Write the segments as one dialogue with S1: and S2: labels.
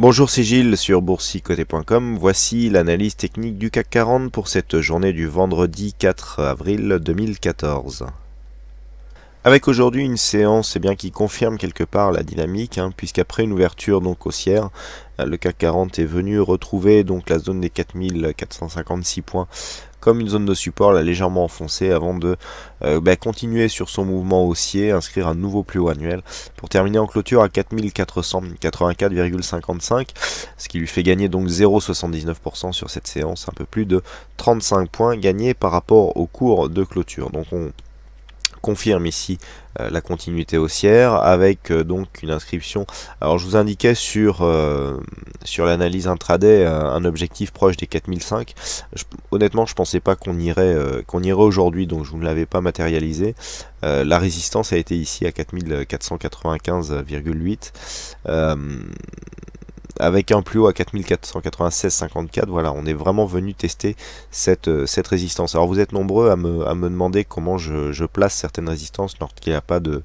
S1: Bonjour, c'est Gilles sur boursicoté.com. Voici l'analyse technique du CAC 40 pour cette journée du vendredi 4 avril 2014. Avec aujourd'hui une séance qui confirme quelque part la dynamique, puisqu'après une ouverture haussière, le CAC 40 est venu retrouver la zone des 4456 points comme une zone de support légèrement enfoncée avant de continuer sur son mouvement haussier, inscrire un nouveau plus haut annuel pour terminer en clôture à 4484,55, ce qui lui fait gagner 0,79% sur cette séance, un peu plus de 35 points gagnés par rapport au cours de clôture. Donc on confirme ici la continuité haussière avec une inscription. Alors je vous indiquais sur l'analyse intraday un objectif proche des 4005. Honnêtement je pensais pas qu'on irait aujourd'hui, donc je ne l'avais pas matérialisé. La résistance a été ici à 4495,8 avec un plus haut à 4496,54. Voilà, on est vraiment venu tester cette résistance. Alors vous êtes nombreux à me demander comment je place certaines résistances lorsqu'il n'y a pas de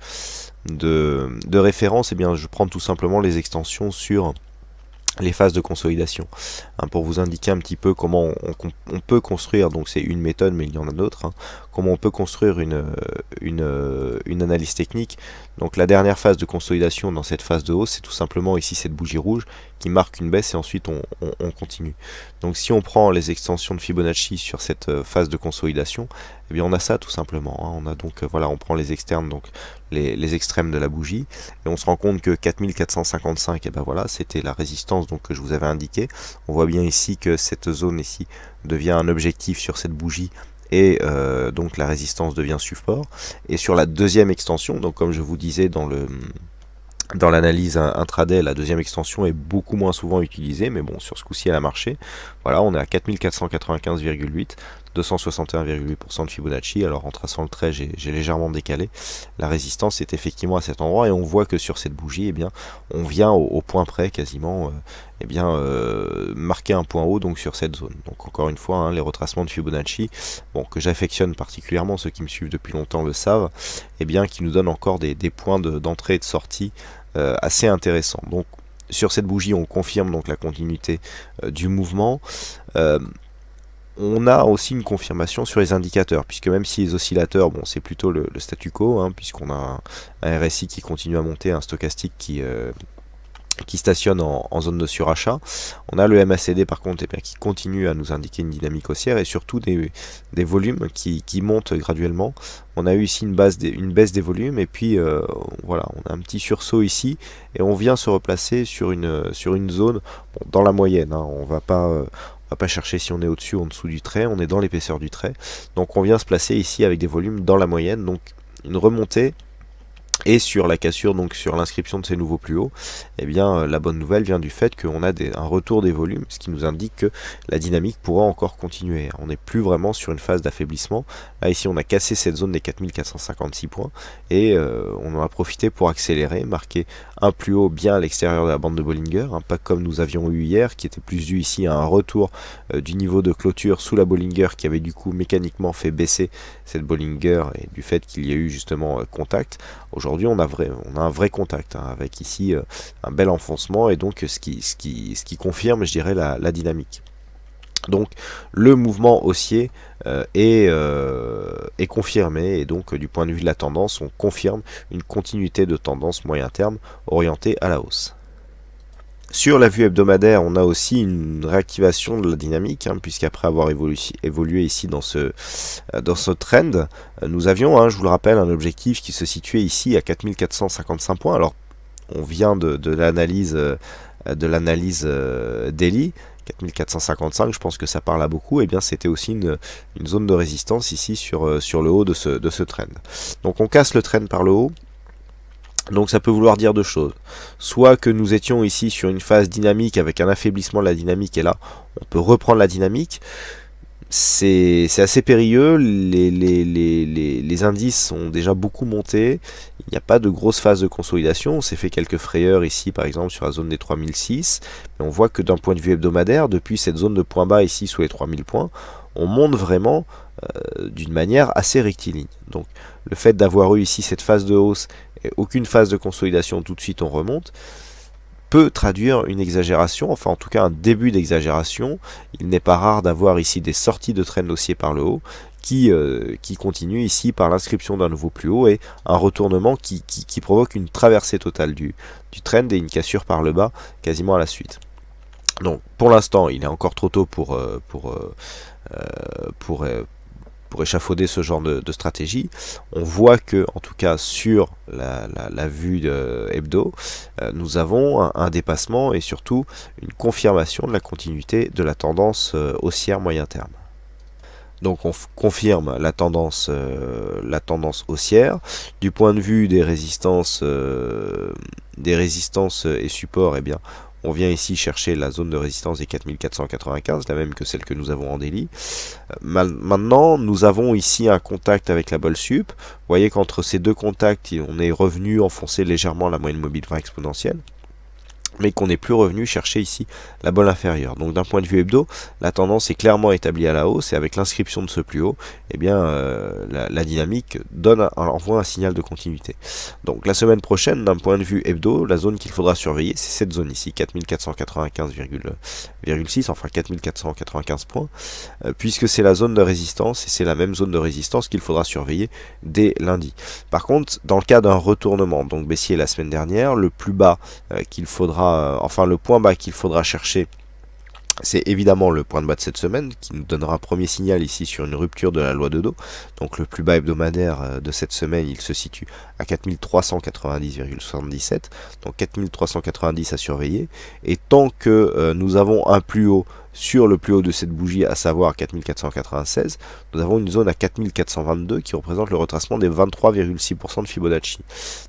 S1: référence. Eh bien je prends tout simplement les extensions sur les phases de consolidation, pour vous indiquer un petit peu comment on peut construire. Donc c'est une méthode, mais il y en a d'autres, comment on peut construire une analyse technique. Donc la dernière phase de consolidation dans cette phase de hausse, c'est tout simplement ici cette bougie rouge qui marque une baisse et ensuite on continue. Donc si on prend les extensions de Fibonacci sur cette phase de consolidation, eh bien on a ça tout simplement, on a voilà, on prend les externes, donc les extrêmes de la bougie, et on se rend compte que 4455, et ben voilà, c'était la résistance que je vous avais indiqué. On voit bien ici que cette zone ici devient un objectif sur cette bougie, et donc la résistance devient support. Et sur la deuxième extension, donc comme je vous disais dans l'analyse intraday, la deuxième extension est beaucoup moins souvent utilisée, mais bon, sur ce coup-ci elle a marché. Voilà, on est à 4495,8, 261,8% de Fibonacci. Alors en traçant le trait, j'ai légèrement décalé. La résistance est effectivement à cet endroit, et on voit que sur cette bougie, eh bien, on vient au point près quasiment, marquer un point haut donc sur cette zone. Donc encore une fois, les retracements de Fibonacci, que j'affectionne particulièrement, ceux qui me suivent depuis longtemps le savent, qui nous donnent encore des points d'entrée et de sortie assez intéressants. Donc sur cette bougie, on confirme donc la continuité du mouvement. On a aussi une confirmation sur les indicateurs, puisque même si les oscillateurs, c'est plutôt le statu quo, puisqu'on a un RSI qui continue à monter, un stochastique qui stationne en zone de surachat. On a le MACD par contre qui continue à nous indiquer une dynamique haussière, et surtout des volumes qui montent graduellement. On a eu ici une baisse des volumes, et puis voilà, on a un petit sursaut ici, et on vient se replacer sur une zone dans la moyenne. On va pas chercher si on est au-dessus ou en dessous du trait, on est dans l'épaisseur du trait. Donc on vient se placer ici avec des volumes dans la moyenne, donc une remontée. Et sur la cassure, donc sur l'inscription de ces nouveaux plus hauts, la bonne nouvelle vient du fait qu'on a un retour des volumes, ce qui nous indique que la dynamique pourra encore continuer. On n'est plus vraiment sur une phase d'affaiblissement. Là ici on a cassé cette zone des 4456 points, et on en a profité pour accélérer, marquer un plus haut bien à l'extérieur de la bande de Bollinger, pas comme nous avions eu hier, qui était plus dû ici à un retour du niveau de clôture sous la Bollinger, qui avait du coup mécaniquement fait baisser cette Bollinger, et du fait qu'il y a eu justement contact. Aujourd'hui on a un vrai contact, avec ici un bel enfoncement, et donc ce qui confirme, je dirais, la dynamique. Donc le mouvement haussier est confirmé, et donc du point de vue de la tendance, on confirme une continuité de tendance moyen terme orientée à la hausse. Sur la vue hebdomadaire, on a aussi une réactivation de la dynamique, puisqu'après avoir évolué ici dans ce trend, nous avions, je vous le rappelle, un objectif qui se situait ici à 4455 points. Alors on vient de l'analyse daily, 4455, je pense que ça parle à beaucoup. Et bien c'était aussi une zone de résistance ici sur le haut de ce trend. Donc on casse le trend par le haut. Donc ça peut vouloir dire deux choses. Soit que nous étions ici sur une phase dynamique avec un affaiblissement de la dynamique, et là on peut reprendre la dynamique. C'est assez périlleux, les indices ont déjà beaucoup monté, il n'y a pas de grosse phase de consolidation, on s'est fait quelques frayeurs ici par exemple sur la zone des 3006, mais on voit que d'un point de vue hebdomadaire, depuis cette zone de point bas ici sous les 3000 points, on monte vraiment d'une manière assez rectiligne. Donc le fait d'avoir eu ici cette phase de hausse et aucune phase de consolidation, tout de suite on remonte, peut traduire une exagération, enfin en tout cas un début d'exagération. Il n'est pas rare d'avoir ici des sorties de trend haussier par le haut qui continue ici par l'inscription d'un nouveau plus haut et un retournement qui provoque une traversée totale du trend et une cassure par le bas quasiment à la suite. Donc pour l'instant il est encore trop tôt pour échafauder ce genre de stratégie. On voit que, en tout cas sur la vue de hebdo, nous avons un dépassement et surtout une confirmation de la continuité de la tendance haussière moyen terme. Donc on confirme la tendance haussière. Du point de vue des résistances et supports, eh bien, on vient ici chercher la zone de résistance des 4495, la même que celle que nous avons en daily. Maintenant, nous avons ici un contact avec la bolle sup. Vous voyez qu'entre ces deux contacts, on est revenu enfoncer légèrement la moyenne mobile 20 exponentielle, mais qu'on n'est plus revenu chercher ici la bolle inférieure. Donc d'un point de vue hebdo, la tendance est clairement établie à la hausse et avec l'inscription de ce plus haut, eh bien la dynamique envoie un signal de continuité. Donc la semaine prochaine, d'un point de vue hebdo, la zone qu'il faudra surveiller, c'est cette zone ici, 4495,6, enfin 4495 points, puisque c'est la zone de résistance et c'est la même zone de résistance qu'il faudra surveiller dès lundi. Par contre, dans le cas d'un retournement, donc baissier la semaine dernière, le plus bas qu'il faudra le point bas qu'il faudra chercher, c'est évidemment le point de bas de cette semaine qui nous donnera un premier signal ici sur une rupture de la loi de dos. Donc le plus bas hebdomadaire de cette semaine, il se situe à 4390,77, donc 4390 à surveiller. Et tant que nous avons un plus haut sur le plus haut de cette bougie, à savoir 4496, nous avons une zone à 4422 qui représente le retracement des 23,6% de Fibonacci.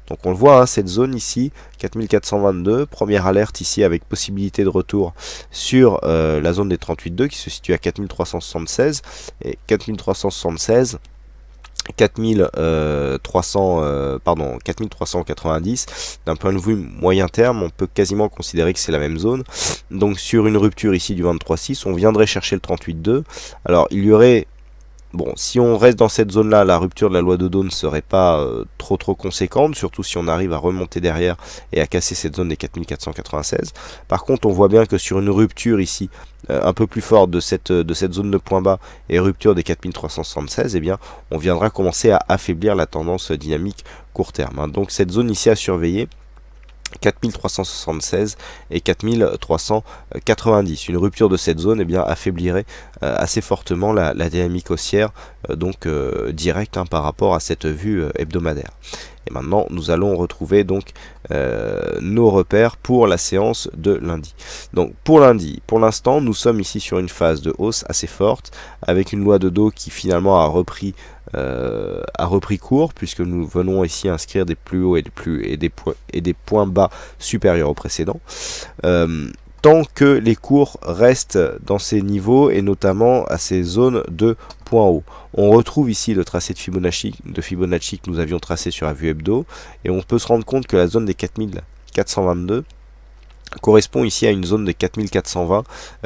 S1: Donc on le voit, hein, cette zone ici, 4422, première alerte ici avec possibilité de retour sur la zone des 38,2 qui se situe à 4376 et 4376. 4390, d'un point de vue moyen terme, on peut quasiment considérer que c'est la même zone. Donc sur une rupture ici du 23,6, on viendrait chercher le 38,2. Alors il y aurait, bon, si on reste dans cette zone là, la rupture de la loi de dos ne serait pas trop conséquente, surtout si on arrive à remonter derrière et à casser cette zone des 4496. Par contre, on voit bien que sur une rupture ici un peu plus forte de cette zone de point bas et rupture des 4376, eh bien, on viendra commencer à affaiblir la tendance dynamique court terme, hein. Donc cette zone ici à surveiller, 4376 et 4390. Une rupture de cette zone, eh bien, affaiblirait assez fortement la dynamique haussière, directe, hein, par rapport à cette vue hebdomadaire. Et maintenant, nous allons retrouver donc nos repères pour la séance de lundi. Donc pour lundi, pour l'instant, nous sommes ici sur une phase de hausse assez forte, avec une loi de dos qui finalement a repris court, puisque nous venons ici inscrire des plus hauts et des points bas supérieurs aux précédents. Tant que les cours restent dans ces niveaux et notamment à ces zones de points hauts. On retrouve ici le tracé de Fibonacci que nous avions tracé sur la vue hebdo et on peut se rendre compte que la zone des 4422 correspond ici à une zone de 4420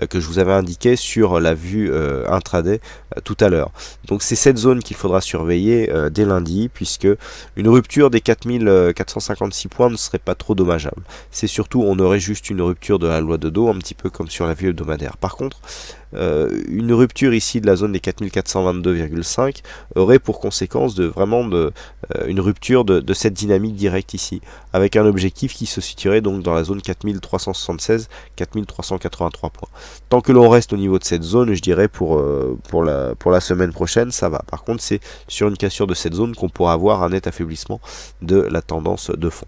S1: que je vous avais indiqué sur la vue intraday tout à l'heure. Donc c'est cette zone qu'il faudra surveiller dès lundi, puisque une rupture des 4456 points ne serait pas trop dommageable. C'est surtout, on aurait juste une rupture de la loi de dos, un petit peu comme sur la vue hebdomadaire. Par contre, une rupture ici de la zone des 4422,5 aurait pour conséquence une rupture de cette dynamique directe ici, avec un objectif qui se situerait donc dans la zone 4376-4383 points. Tant que l'on reste au niveau de cette zone, je dirais pour la semaine prochaine, ça va. Par contre, c'est sur une cassure de cette zone qu'on pourra avoir un net affaiblissement de la tendance de fond.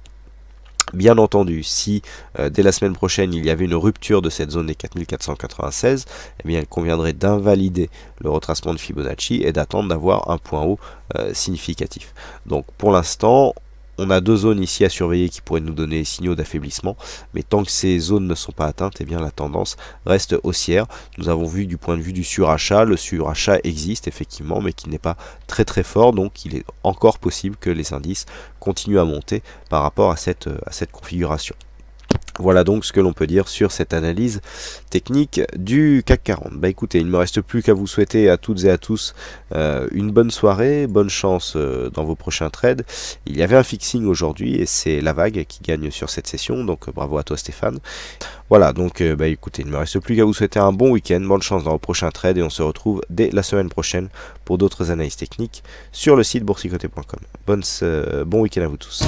S1: Bien entendu, si dès la semaine prochaine il y avait une rupture de cette zone des 4496, eh bien il conviendrait d'invalider le retracement de Fibonacci et d'attendre d'avoir un point haut significatif. Donc pour l'instant, on a deux zones ici à surveiller qui pourraient nous donner des signaux d'affaiblissement, mais tant que ces zones ne sont pas atteintes, eh bien la tendance reste haussière. Nous avons vu du point de vue du surachat, le surachat existe effectivement, mais qui n'est pas très fort, donc il est encore possible que les indices continuent à monter par rapport à cette configuration. Voilà donc ce que l'on peut dire sur cette analyse technique du CAC 40. Bah écoutez, il ne me reste plus qu'à vous souhaiter à toutes et à tous une bonne soirée, bonne chance dans vos prochains trades. Il y avait un fixing aujourd'hui et c'est la vague qui gagne sur cette session, donc bravo à toi Stéphane. Voilà, donc bah écoutez, il ne me reste plus qu'à vous souhaiter un bon week-end, bonne chance dans vos prochains trades et on se retrouve dès la semaine prochaine pour d'autres analyses techniques sur le site boursicoté.com. Bon week-end à vous tous.